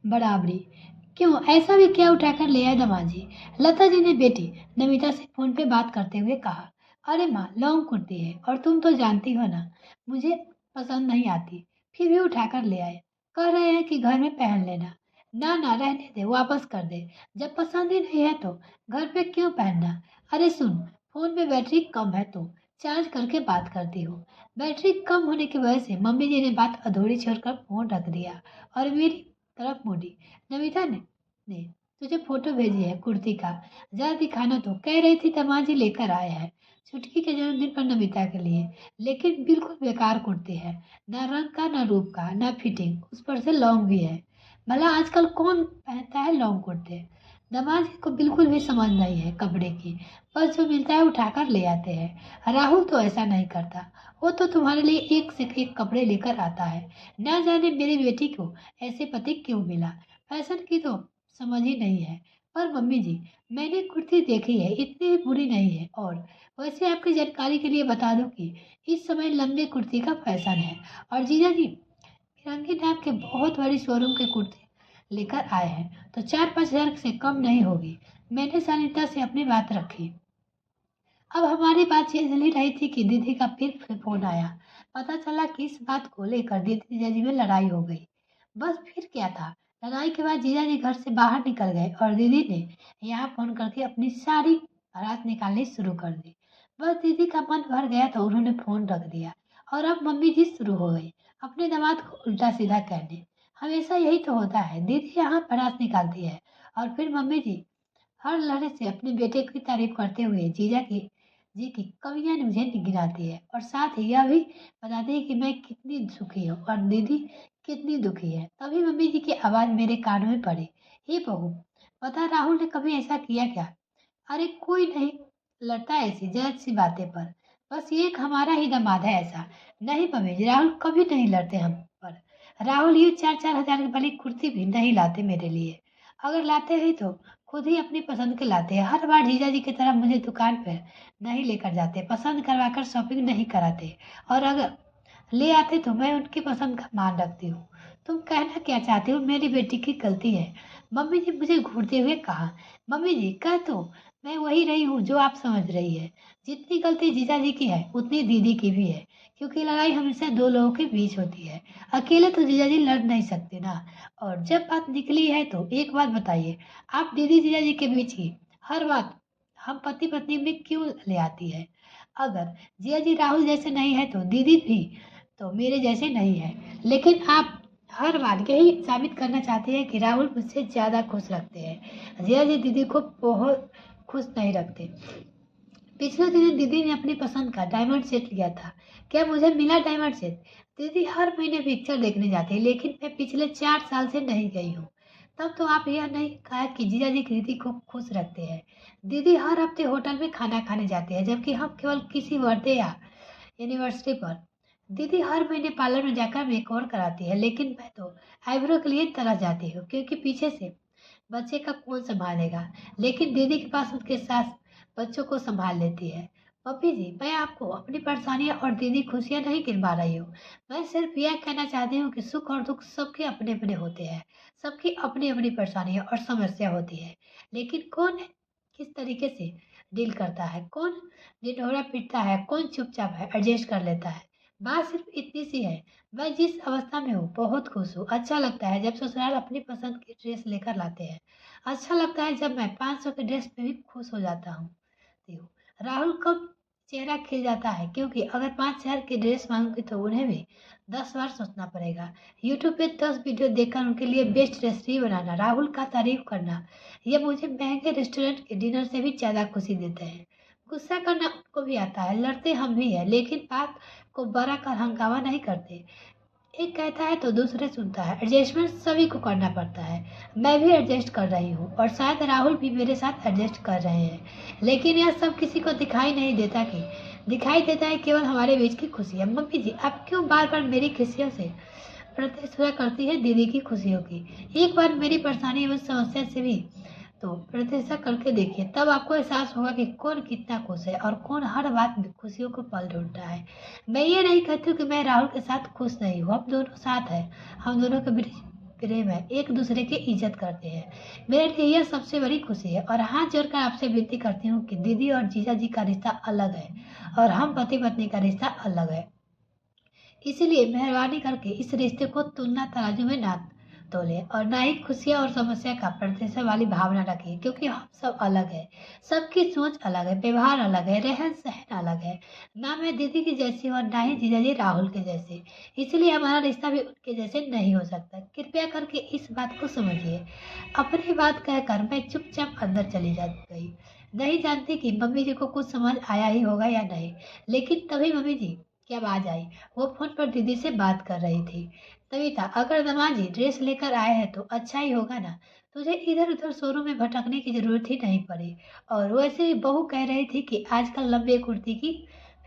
बराबरी। क्यों, ऐसा भी क्या उठाकर ले आए दामाजी? लता जी ने बेटी नमिता से फोन पे बात करते हुए कहा। अरे माँ, लॉन्ग कुर्ती है और तुम तो जानती हो ना, मुझे पसंद नहीं आती, फिर भी उठाकर ले आए। कह रहे हैं कि घर में पहन लेना। ना ना, रहने दे, वापस कर दे। जब पसंद ही नहीं है तो घर पे क्यों पहनना? अरे सुन, फोन में बैटरी कम है तो चार्ज करके बात करती हो। बैटरी कम होने की वजह से मम्मी जी ने बात अधूरी छोड़कर फोन रख दिया और मेरी तरफ मुड़ी। नमिता ने तुझे फोटो भेजी है कुर्ती का, जरा दिखाना। तो कह रही थी तमाजी लेकर आए हैं छुटकी के जन्मदिन पर नमिता के लिए, लेकिन बिल्कुल बेकार कुर्ती है। ना रंग का, ना रूप का, ना फिटिंग, उस पर से लॉन्ग भी है। भला आजकल कौन पहनता है लॉन्ग कुर्ते? दमाजी को बिल्कुल भी समझ नहीं है कपड़े की, बस जो मिलता है उठाकर ले आते हैं। राहुल तो ऐसा नहीं करता, वो तो तुम्हारे लिए एक से एक कपड़े लेकर आता है। ना जाने मेरी बेटी को ऐसे पति क्यों मिला। फैशन की तो समझ ही नहीं है। पर मम्मी जी, मैंने कुर्ती देखी है, इतनी भी बुरी नहीं है। और वैसे आपकी जानकारी के लिए बता दूं कि इस समय लंबे कुर्ती का फैशन है और जीजा जी फिरंगी नाम के बहुत बड़ी शोरूम के कुर्ती लेकर आए हैं, तो 4-5 हजार से कम नहीं होगी। मैंने सनिता से अपनी बात रखी। अब हमारी बात ये चल ही रही थी कि दीदी का फिर फोन आया। पता चला कि इस बात को लेकर दीदी जीजाजी में लड़ाई हो गई। बस फिर क्या था, लड़ाई के बाद जीजाजी घर से बाहर निकल गए और दीदी ने यहाँ फोन करके अपनी सारी बारात निकालनी शुरू कर दी। बस दीदी का मन भर गया तो उन्होंने फोन रख दिया और अब मम्मी जी शुरू हो गई अपने दामाद को उल्टा सीधा कहने। हमेशा यही तो होता है, दीदी यहाँ बारात निकालती है और फिर मम्मी जी हर लड़े से अपने बेटे की तारीफ करते हुए जीजा की जी की कमियां मुझे गिनाती है और साथ ही यह भी बताती है कि मैं कितनी सुखी हूँ और दीदी कितनी दुखी है। तभी मम्मी जी की आवाज मेरे कानों में पड़ी। हे बहू, पता राहुल ने कभी ऐसा किया क्या? अरे कोई नहीं लड़ता ऐसी जज सी बातें पर, बस ये एक हमारा ही दामाद है ऐसा। नहीं मम्मी जी, राहुल कभी नहीं लड़ते हम पर। राहुल ये 4-4 हजार वाली कुर्ती भी नहीं लाते मेरे लिए। अगर लाते हैं तो खुद ही अपनी पसंद के लाते हैं। हर बार जीजा जी की तरह मुझे दुकान पर नहीं लेकर जाते, पसंद करवाकर शॉपिंग नहीं कराते। और अगर ले आते तो मैं उनकी पसंद का मान रखती हूँ। तुम कहना क्या चाहते हो, मेरी बेटी की गलती है? मम्मी जी मुझे घूरते हुए कहा। मम्मी जी कह तो मैं वही रही हूँ जो आप समझ रही है। जितनी गलती जीजा जी की है उतनी दीदी की भी है, क्योंकि लड़ाई हमेशा दो लोगों के बीच होती है। अकेले तो जीजा जी लड़ नहीं सकते ना। और जब बात निकली है तो एक बात बताइए, आप दीदी जीजा जी के बीच की हर बात हम पति पत्नी में क्यों ले आती है? अगर जिया जी राहुल जैसे नहीं है तो दीदी भी तो मेरे जैसे नहीं है। लेकिन आप हर बार यही साबित करना चाहते हैं कि राहुल मुझसे ज्यादा खुश रखते हैं। जिया जी दीदी को बहुत खुश नहीं रखते। पिछले दिनों दीदी ने अपनी पसंद का डायमंड सेट लिया था। क्या मुझे मिला डायमंड सेट? दीदी हर महीने पिक्चर देखने जाती है, लेकिन मैं पिछले 4 साल से नहीं गई हूँ। तब तो आप यह नहीं कहा कि जीजा जी दीदी को खुश रखते हैं। दीदी हर हफ्ते होटल में खाना खाने जाते हैं, जबकि हम केवल किसी बर्थडे या एनिवर्सरी पर। दीदी हर महीने पार्लर में जाकर मेकओवर कराती है, लेकिन मैं तो आईब्रो के लिए तरस जाती हूँ, क्योंकि पीछे से बच्चे का कौन संभालेगा। लेकिन दीदी के पास उसके सास बच्चों को संभाल लेती है। पप्पी जी, मैं आपको अपनी परेशानियां और दीदी खुशियां नहीं गिनवा रही हूँ। मैं सिर्फ यह कहना चाहती हूँ कि सुख और दुख सबके अपने अपने होते हैं। सबकी अपनी अपनी परेशानियां और समस्या होती है, लेकिन कौन किस तरीके से डील करता है, कौन ढिढोरा पीटता है, कौन चुपचाप है एडजस्ट कर लेता है। बात सिर्फ इतनी सी है, मैं जिस अवस्था में हूँ बहुत खुश हूँ। अच्छा लगता है जब ससुराल अपनी पसंद की ड्रेस लेकर लाते हैं। अच्छा लगता है जब मैं 500 के ड्रेस में भी खुश हो जाता हूँ। राहुल कब चेहरा खिल जाता है, क्योंकि अगर 5 हजार की ड्रेस मांगूंगी तो उन्हें भी 10 बार सोचना पड़ेगा। यूट्यूब पे 10 वीडियो देखकर उनके लिए बेस्ट रेसिपी बनाना, राहुल का तारीफ करना, ये मुझे महंगे रेस्टोरेंट के डिनर से भी ज्यादा खुशी देते हैं। गुस्सा करना उनको भी आता है, लड़ते हम भी है, लेकिन बात को बड़ा कर हंगामा नहीं करते। एक कहता है तो दूसरे सुनता है। एडजस्टमेंट सभी को करना पड़ता है। मैं भी एडजस्ट कर रही हूँ और शायद राहुल भी मेरे साथ एडजस्ट कर रहे हैं, लेकिन यह सब किसी को दिखाई नहीं देता कि दिखाई देता है केवल हमारे बीच की खुशियाँ। मम्मी जी, आप क्यों बार बार मेरी खुशियों से प्रतिस्पर्धा करती है दीदी की खुशियों की? एक बार मेरी परेशानी एवं समस्या से भी तो प्रतिष्ठा करके देखिए, तब आपको एहसास होगा कि कौन कितना खुश है और कौन हर बात में खुशियों को पल ढूंढता है। मैं ये नहीं कहती हूँ कि मैं राहुल के साथ खुश नहीं हूँ, हम दोनों साथ हैं। हम दोनों के बीच प्रेम है, एक दूसरे की इज्जत करते हैं। मेरे लिए यह सबसे बड़ी खुशी है और हाथ जोड़कर आपसे विनती करती हूँ कि दीदी और जीजा जी का रिश्ता अलग है और हम पति पत्नी का रिश्ता अलग है। इसीलिए मेहरबानी करके इस रिश्ते को तुलना तराजू में ना तोले और ना ही खुशियाँ और समस्या का प्रतिशत वाली भावना रखिए, क्योंकि हम सब अलग है। सबकी सोच अलग है, व्यवहार अलग है, रहन सहन अलग है। ना मैं दीदी की जैसी और ना ही जीजा जी राहुल के जैसे। इसलिए हमारा रिश्ता भी उनके जैसे नहीं हो सकता। कृपया करके इस बात को समझिए। अपनी बात कहकर मैं चुपचाप अंदर चली जा गई। नहीं जानती कि मम्मी जी को कुछ समझ आया ही होगा या नहीं, लेकिन तभी मम्मी जी की आवाज आई। वो फोन पर दीदी से बात कर रही थी। कविता, अगर दमाजी ड्रेस लेकर आए हैं तो अच्छा ही होगा ना। तुझे इधर उधर शोरूम में भटकने की जरूरत ही नहीं पड़ी। और वैसे भी बहू कह रही थी कि आजकल लंबे कुर्ती की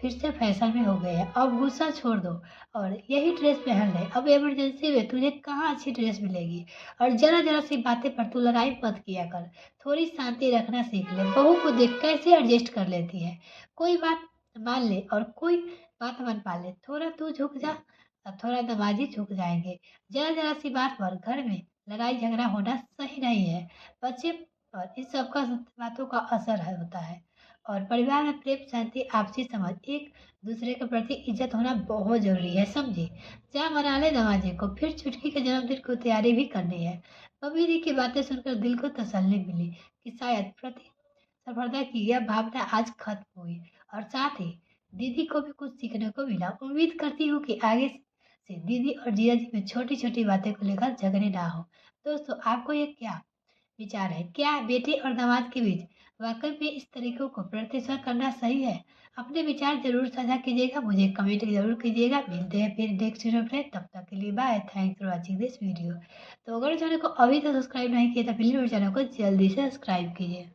फिर से फैशन में हो गए हैं। अब गुस्सा छोड़ दो और यही ड्रेस पहन ले। अब इमरजेंसी में तुझे कहाँ अच्छी ड्रेस मिलेगी। और जरा जरा सी बातें पर तू लड़ाई मत किया कर। थोड़ी शांति रखना सीख ले। बहू को देख कैसे एडजस्ट कर लेती है। कोई बात मान ले और कोई बात मन पाले। थोड़ा तू झुक जा और थोड़ा दमाजी झुक जाएंगे। जरा जरा सी बात पर घर में लड़ाई झगड़ा होना सही नहीं है। बच्चे पर इस सब का बातों का असर होता है। और परिवार में प्रेम शांति आपसी समझ एक दूसरे के प्रति इज्जत होना बहुत जरूरी है, समझी। जा मना ले दमाजी को, फिर छुटकी के जन्मदिन को तैयारी भी करनी है। मम्मी जी की बातें सुनकर दिल को तसल्ली मिली कि शायद प्रति सफलता की यह भावना आज खत्म हुई और साथ ही दीदी को भी कुछ सीखने को मिला। उम्मीद करती हूँ कि आगे से दीदी और जीजा जी में छोटी छोटी बातें को लेकर झगड़े ना हो। दोस्तों, आपको ये क्या विचार है? क्या बेटे और दामाद के बीच वाकई में इस तरीकों को प्रतिस्पर्धा करना सही है? अपने विचार जरूर साझा कीजिएगा, मुझे कमेंट जरूर कीजिएगा। मिलते हैं फिर नेक्स्ट वीडियो में, तब तक के लिए bye. Thanks for watching this video. तो अगर चैनल को अभी तक सब्सक्राइब नहीं किया तो प्लीज मेरे चैनल को जल्दी से सब्सक्राइब कीजिए।